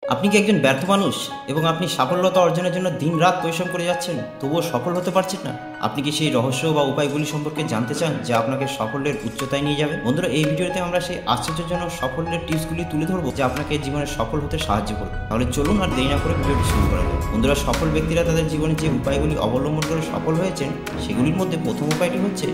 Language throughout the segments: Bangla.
আপনি কি একজন ব্যর্থ মানুষ এবং আপনি সাফল্যতা অর্জনের জন্য দিনরাত পরিশ্রম করে যাচ্ছেন, তবুও সফল হতে পারছেন না? আপনি কি সেই রহস্য বা উপায়গুলি সম্পর্কে জানতে চান যা আপনাকে সাফল্যের উচ্চতায় নিয়ে যাবে? বন্ধুরা, এই ভিডিওতে আমরা সেই আশ্চর্যজনক সাফল্যের টিপসগুলি তুলে ধরবো যা আপনাকে জীবনে সফল হতে সাহায্য করবে। তাহলে চলুন আর দেরি না করে ভিডিওটি শুরু করা যাক। বন্ধুরা, সফল ব্যক্তিরা তাদের জীবনে যে উপায়গুলি অবলম্বন করে সফল হয়েছেন সেগুলির মধ্যে প্রথম উপায়টি হচ্ছে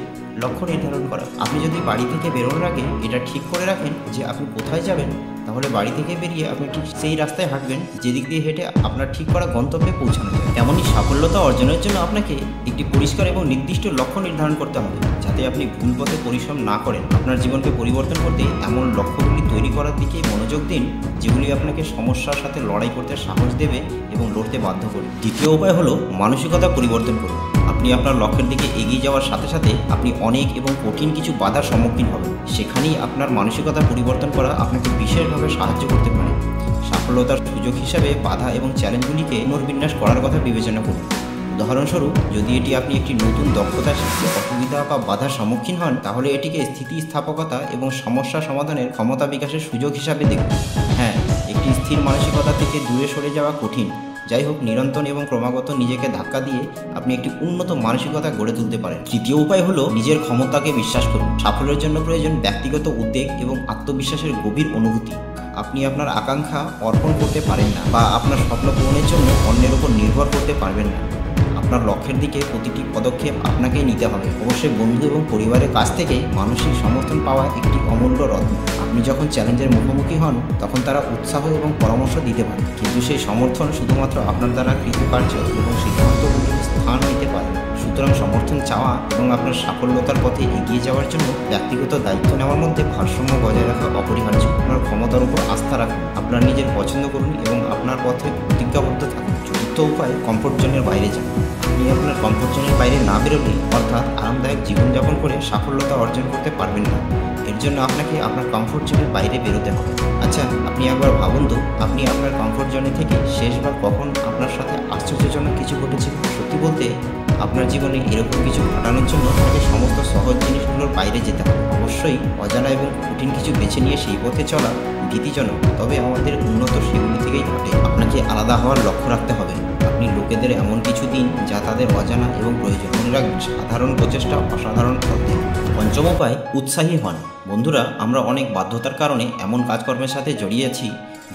লক্ষ্য নির্ধারণ করা। আপনি যদি বাড়ি থেকে বেরোনোর আগে এটা ঠিক করে রাখেন যে আপনি কোথায় যাবেন, তাহলে বাড়ি থেকে বেরিয়ে আপনি ঠিক সেই রাস্তায় হাঁটবেন যেদিক দিয়ে হেঁটে আপনার ঠিক করা গন্তব্যে পৌঁছানো যায়। এমনই সাফল্যতা অর্জনের জন্য আপনাকে একটি পরিষ্কার এবং নির্দিষ্ট লক্ষ্য নির্ধারণ করতে হবে, যাতে আপনি ভুল পথে পরিশ্রম না করেন। আপনার জীবনকে পরিবর্তন করতে এমন লক্ষ্যগুলি তৈরি করার দিকে মনোযোগ দিন যেগুলি আপনাকে সমস্যার সাথে লড়াই করতে সাহস দেবে এবং লড়তে বাধ্য করবে। দ্বিতীয় উপায় হলো মানসিকতা পরিবর্তন করুন। আপনি আপনার লক্ষ্যের দিকে এগিয়ে যাওয়ার সাথে সাথে আপনি অনেক এবং কঠিন কিছু বাধার সম্মুখীন হবেন। সেখানেই আপনার মানসিকতা পরিবর্তন করা আপনাকে বিশেষভাবে সাহায্য করতে পারে। সাফল্যতার সুযোগ হিসাবে বাধা এবং চ্যালেঞ্জগুলিকে পুনর্বিন্যাস করার কথা বিবেচনা করুন। উদাহরণস্বরূপ, যদি এটি আপনি একটি নতুন দক্ষতা শিখতে অসুবিধা বা বাধার সম্মুখীন হন, তাহলে এটিকে স্থিতিস্থাপকতা এবং সমস্যা সমাধানের ক্ষমতা বিকাশের সুযোগ হিসাবে দেখুন। হ্যাঁ, একটি স্থির মানসিকতা থেকে দূরে সরে যাওয়া কঠিন। যাই হোক, নিরন্তর এবং ক্রমাগত নিজেকে ধাক্কা দিয়ে আপনি একটি উন্নত মানসিকতা গড়ে তুলতে পারেন। তৃতীয় উপায় হলো নিজের ক্ষমতাকে বিশ্বাস করুন। সাফল্যের জন্য প্রয়োজন ব্যক্তিগত উদ্বেগ এবং আত্মবিশ্বাসের গভীর অনুভূতি। আপনি আপনার আকাঙ্ক্ষা অর্পণ করতে পারেন না বা আপনার স্বপ্ন পূরণের জন্য অন্যের উপর নির্ভর করতে পারবেন না। আপনার লক্ষ্যের দিকে প্রতিটি পদক্ষেপ আপনাকেই নিতে হবে। অবশ্যই বন্ধু এবং পরিবারের কাছ থেকে মানসিক সমর্থন পাওয়া একটি অমূল্য রত্ন। আপনি যখন চ্যালেঞ্জের মুখোমুখি হন তখন তারা উৎসাহ এবং পরামর্শ দিতে পারে, কিন্তু সেই সমর্থন শুধুমাত্র আপনার দ্বারা কৃতকার্য এবং সিদ্ধান্তগুলির স্থান নিতে পারে না। সুতরাং সমর্থন চাওয়া এবং আপনার সাফল্যতার পথে এগিয়ে যাওয়ার জন্য ব্যক্তিগত দায়িত্ব নেওয়ার মধ্যে ভারসাম্য বজায় রাখা অপরিহার্য। আপনার ক্ষমতার উপর আস্থা রাখুন, আপনার নিজের পছন্দ করুন এবং আপনার পথে প্রতিজ্ঞাবদ্ধ থাকুন। চতুর্থ উপায়, কমফোর্ট জোনের বাইরে যান। আপনি আপনার কমফোর্ট জোনের বাইরে না বেরোলে, অর্থাৎ আরামদায়ক জীবনযাপন করে সাফল্যতা অর্জন করতে পারবেন না। এর জন্য আপনাকে আপনার কমফোর্ট জোনের বাইরে বেরোতে হবে। আচ্ছা, আপনি একবার ভাবুন তো, আপনি আপনার কমফোর্ট জোনে থেকে শেষবার কখন আপনার সাথে আশ্চর্যজনক কিছু ঘটেছিল? সত্যি বলতে, আপনার জীবনে এরকম কিছু ঘটানোর জন্য আপনাকে সমস্ত সহজ জিনিসগুলোর বাইরে যেতে হবে। অবশ্যই অজানা এবং কঠিন কিছু বেছে নিয়ে সেই পথে চলা ভীতিজনক, তবে আমাদের উন্নত সেগুলি থেকেই ঘটে। আপনাকে আলাদা হওয়ার লক্ষ্য রাখতে হবে। আপনি লোকেদের এমন কিছু দিন যা তাদের অজানা এবং প্রয়োজন। মনে রাখবেন, সাধারণ প্রচেষ্টা অসাধারণ ফল দেয়। পঞ্চম উপায়, উৎসাহী হন। বন্ধুরা, আমরা অনেক বাধ্যতার কারণে এমন কাজকর্মের সাথে জড়িয়ে আছি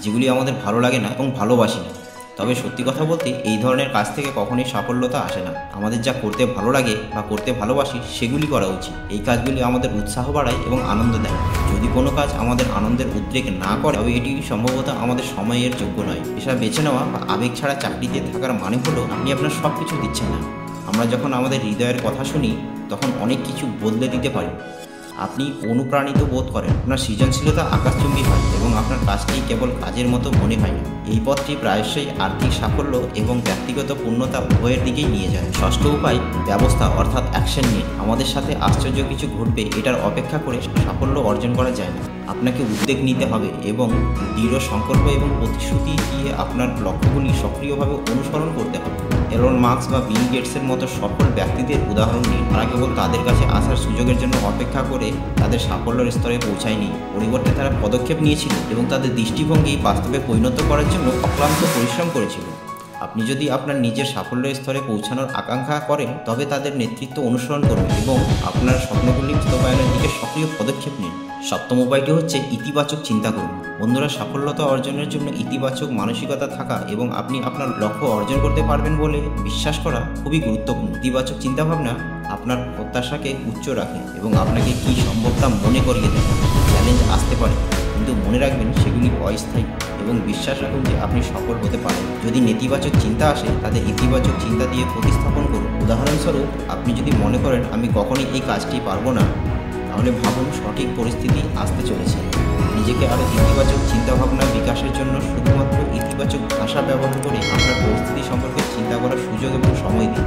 যেগুলি আমাদের ভালো লাগে না এবং ভালোবাসি না। তবে সত্যি কথা বলতে, এই ধরনের কাজ থেকে কখনোই সাফল্যতা আসে না। আমাদের যা করতে ভালো লাগে বা করতে ভালোবাসি সেগুলি করা উচিত। এই কাজগুলি আমাদের উৎসাহ বাড়ায় এবং আনন্দ দেয়। যদি কোনো কাজ আমাদের আনন্দের উদ্রেক না করে, তবে এটি সম্ভবত আমাদের সময়ের যোগ্য নয়। পেশা বেছে নেওয়া বা আবেগ ছাড়া চাকরিতে থাকার মানে হলো আপনি আপনার সব কিছু দিচ্ছেন না। আমরা যখন আমাদের হৃদয়ের কথা শুনি তখন অনেক কিছু বদলে দিতে পারি। আপনি অনুপ্রাণিত বোধ করেন, আপনার সৃজনশীলতা আকাশচুম্বী হয় এবং আপনার কাজটি কেবল কাজের মতো মনে হয় না। এই পথটি প্রায়শই আর্থিক সাফল্য এবং ব্যক্তিগত পূর্ণতা উভয়ের দিকেই নিয়ে যায়। ষষ্ঠ উপায়, ব্যবস্থা অর্থাৎ অ্যাকশন নিন। আমাদের সাথে আশ্চর্য কিছু ঘটবে এটার অপেক্ষা করে সাফল্য অর্জন করা যায় না। আপনাকে উদ্যোগ নিতে হবে এবং দৃঢ় সংকল্প এবং প্রতিশ্রুতি দিয়ে আপনার লক্ষ্যগুলি সক্রিয়ভাবে অনুসরণ করতে হবে। এলন মাস্ক বা বিল গেটসের মতো সফল ব্যক্তিদের উদাহরণ নিন। তারা কেবল তাদের কাছে আসার সুযোগের জন্য অপেক্ষা করে তাদের সাফল্যের স্তরে পৌঁছায়নি। পরিবর্তে তারা পদক্ষেপ নিয়েছিল এবং তাদের দৃষ্টিভঙ্গি বাস্তবে পরিণত করার জন্য অক্লান্ত পরিশ্রম করেছিল। আপনি যদি আপনার নিজের সাফল্যের স্তরে পৌঁছানোর আকাঙ্ক্ষা করেন, তবে তাদের নেতৃত্ব অনুসরণ করুন এবং আপনার স্বপ্নগুলি বাস্তবায়নের দিকে সক্রিয় পদক্ষেপ নিন। সপ্তম উপায়টি হচ্ছে ইতিবাচক চিন্তা করুন। বন্ধুরা, সাফল্যতা অর্জনের জন্য ইতিবাচক মানসিকতা থাকা এবং আপনি আপনার লক্ষ্য অর্জন করতে পারবেন বলে বিশ্বাস করা খুবই গুরুত্বপূর্ণ। ইতিবাচক চিন্তাভাবনা আপনার প্রত্যাশাকে উচ্চ রাখে এবং আপনাকে কী সম্ভব তা মনে করিয়ে দেয়। চ্যালেঞ্জ আসতে পারে, কিন্তু মনে রাখবেন সেগুলি অস্থায়ী এবং বিশ্বাস রাখুন যে আপনি সফল হতে পারেন। যদি নেতিবাচক চিন্তা আসে, তাদের ইতিবাচক চিন্তা দিয়ে প্রতিস্থাপন করুন। উদাহরণস্বরূপ, আপনি যদি মনে করেন আমি কখনই এই কাজটি পারবো না, তাহলে ভাবুন সঠিক পরিস্থিতি আসতে চলেছে। নিজেকে আরও ইতিবাচক চিন্তাভাবনা বিকাশের জন্য শুধুমাত্র ইতিবাচক ভাষা ব্যবহার করে আপনার পরিস্থিতি সম্পর্কে চিন্তা করার সুযোগ এবং সময় দিন।